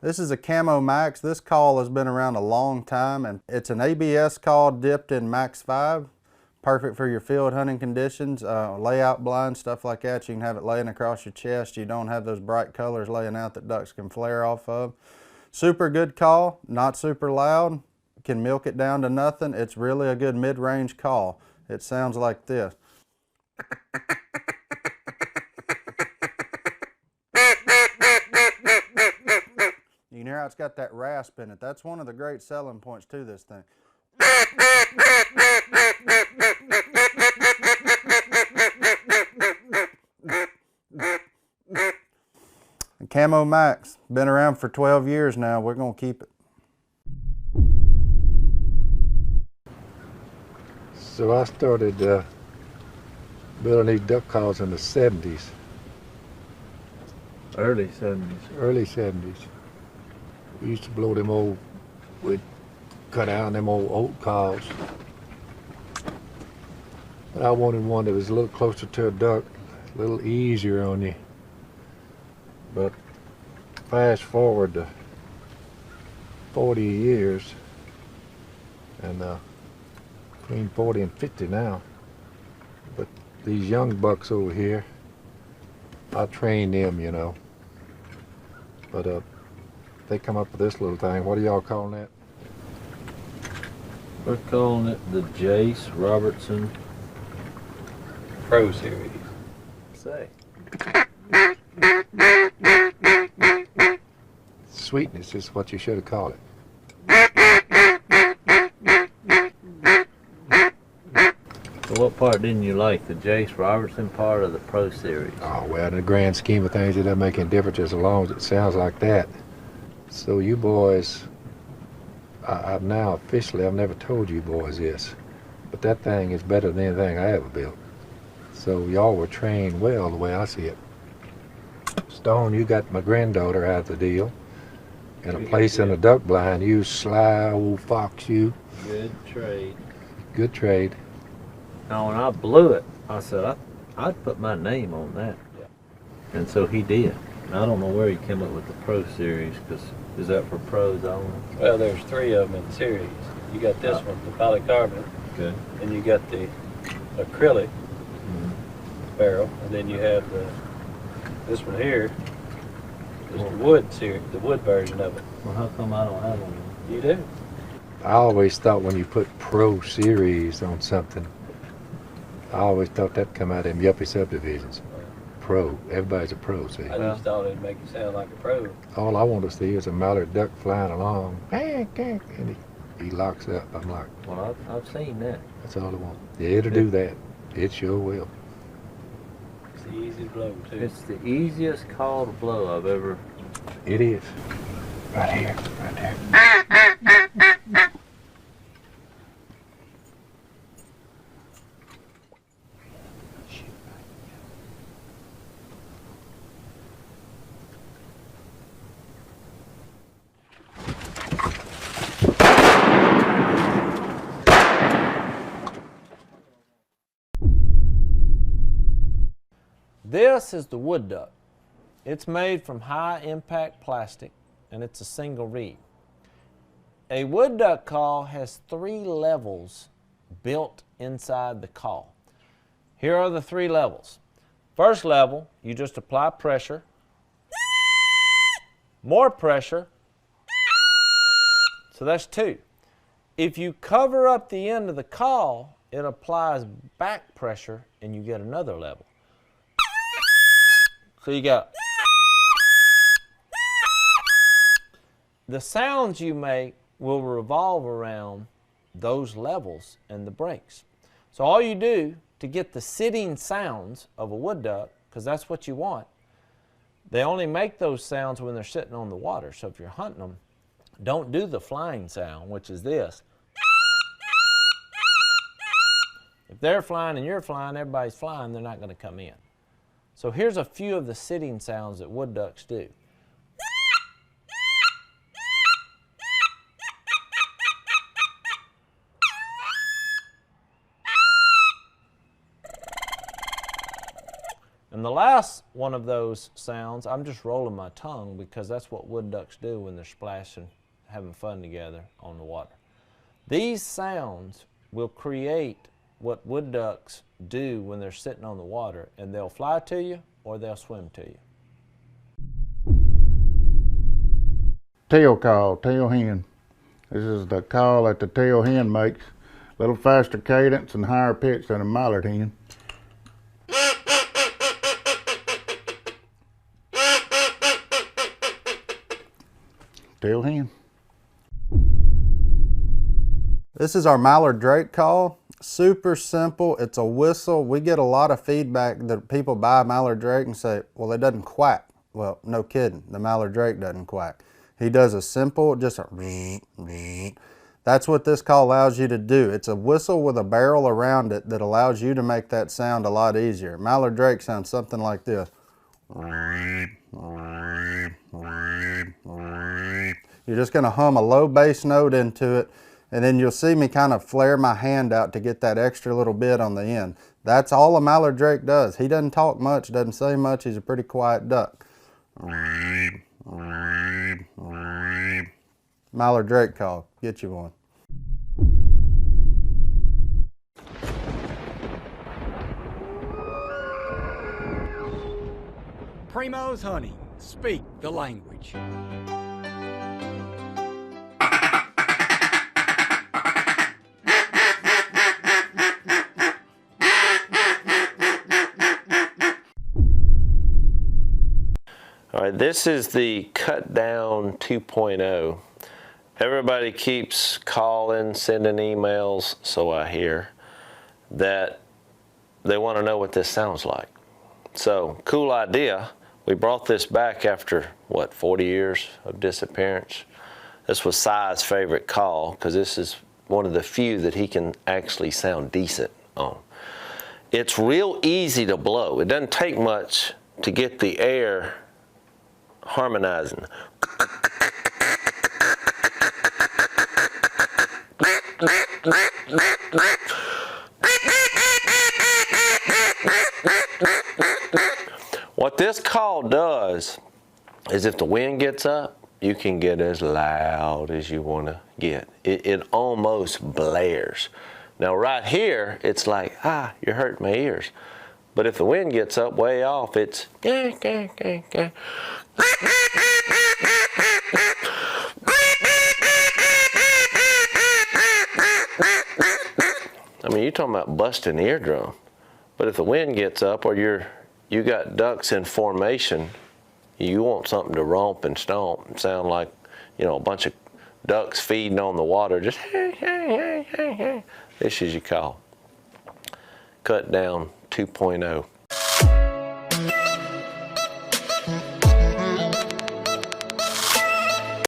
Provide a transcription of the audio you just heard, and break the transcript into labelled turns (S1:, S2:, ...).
S1: This is a Camo Max. This call has been around a long time, and it's an ABS call dipped in Max 5. Perfect for your field hunting conditions, layout blind, stuff like that. You can have it laying across your chest. You don't have those bright colors laying out that ducks can flare off of. Super good call, not super loud. Can milk it down to nothing. It's really a good mid-range call. It sounds like this. You can hear how it's got that rasp in it. That's one of the great selling points to this thing. Camo Max, been around for 12 years now. We're gonna keep it.
S2: So I started building these duck calls in the 70s.
S3: Early 70s.
S2: Early 70s. We used to blow them old, we'd cut out them old oak calls. But I wanted one that was a little closer to a duck, a little easier on you. But fast forward to 40 years, and between 40 and 50 now. But these young bucks over here, I train them, you know. But they come up with this little thing. What are y'all calling that?
S3: We're calling it the Jase Robertson Pro Series. Say.
S2: Sweetness is what you should have called it.
S3: So what part didn't you like? The Jase Robertson part of the Pro Series?
S2: Oh, well, in the grand scheme of things, it doesn't make any difference as long as it sounds like that. So you boys, I've now officially, I've never told you boys this, but that thing is better than anything I ever built. So y'all were trained well the way I see it. Stone, you got my granddaughter out of the deal. And a place in the duck blind, you sly old fox, you.
S3: Good trade.
S2: Good trade.
S3: Now when I blew it, I said I'd put my name on that. Yeah. And so he did. I don't know where he came up with the Pro Series, because is that for pros only?
S4: Well, there's 3 of them in the series. You got this one, the polycarbonate.
S3: Okay.
S4: And you got the acrylic barrel, and then you have this one here. Is the wood series, the wood version of it.
S3: Well, how come I don't have one?
S4: You do.
S2: I always thought when you put Pro Series on something, I always thought that'd come out of them yuppie subdivisions. Pro. Everybody's a pro, see.
S4: I just thought it'd make you sound like a pro.
S2: All I want to see is a mallard duck flying along, and he locks up. I'm like,
S3: Well, I've seen that.
S2: that's all I want. Yeah, it'll do that. It sure will.
S4: It's easy to blow, too.
S3: It's the easiest call to blow I've ever.
S2: It is. Right here, right there.
S5: This is the wood duck. It's made from high impact plastic, and it's a single reed. A wood duck call has 3 levels built inside the call. Here are the 3 levels. First level, you just apply pressure, more pressure, so that's 2. If you cover up the end of the call, it applies back pressure and you get another level. So you got, the sounds you make will revolve around those levels and the breaks. So all you do to get the sitting sounds of a wood duck, because that's what you want, they only make those sounds when they're sitting on the water. So if you're hunting them, don't do the flying sound, which is this. If they're flying and you're flying, everybody's flying, they're not going to come in. So here's a few of the sitting sounds that wood ducks do. And the last one of those sounds, I'm just rolling my tongue because that's what wood ducks do when they're splashing, having fun together on the water. These sounds will create what wood ducks do when they're sitting on the water, and they'll fly to you or they'll swim to you.
S6: Teal call, teal hen. This is the call that the teal hen makes. A little faster cadence and higher pitch than a mallard hen. Teal hen.
S1: This is our mallard drake call. Super simple. It's a whistle. We get a lot of feedback that people buy mallard drake and say, well, it doesn't quack. Well, no kidding. The mallard drake doesn't quack. He does a simple, just a that's what this call allows you to do. It's a whistle with a barrel around it that allows you to make that sound a lot easier. Mallard drake sounds something like this. You're just going to hum a low bass note into it, and then you'll see me kind of flare my hand out to get that extra little bit on the end. That's all a mallard drake does. He doesn't talk much, doesn't say much. He's a pretty quiet duck. Mallard drake call. Get you one.
S7: Primos hunting. Speak the language.
S3: All right, this is the cut down 2.0. Everybody keeps calling, sending emails, so I hear, that they want to know what this sounds like. So, cool idea. We brought this back after, what, 40 years of disappearance? This was Si's favorite call, because this is one of the few that he can actually sound decent on. It's real easy to blow. It doesn't take much to get the air harmonizing. What this call does is if the wind gets up, you can get as loud as you want to get. It almost blares. Now right here, it's like, you're hurting my ears. But if the wind gets up way off, it's I mean, you're talking about busting the eardrum. But if the wind gets up or you got ducks in formation, you want something to romp and stomp and sound like, you know, a bunch of ducks feeding on the water. Just this is your call. Cut down 2.0.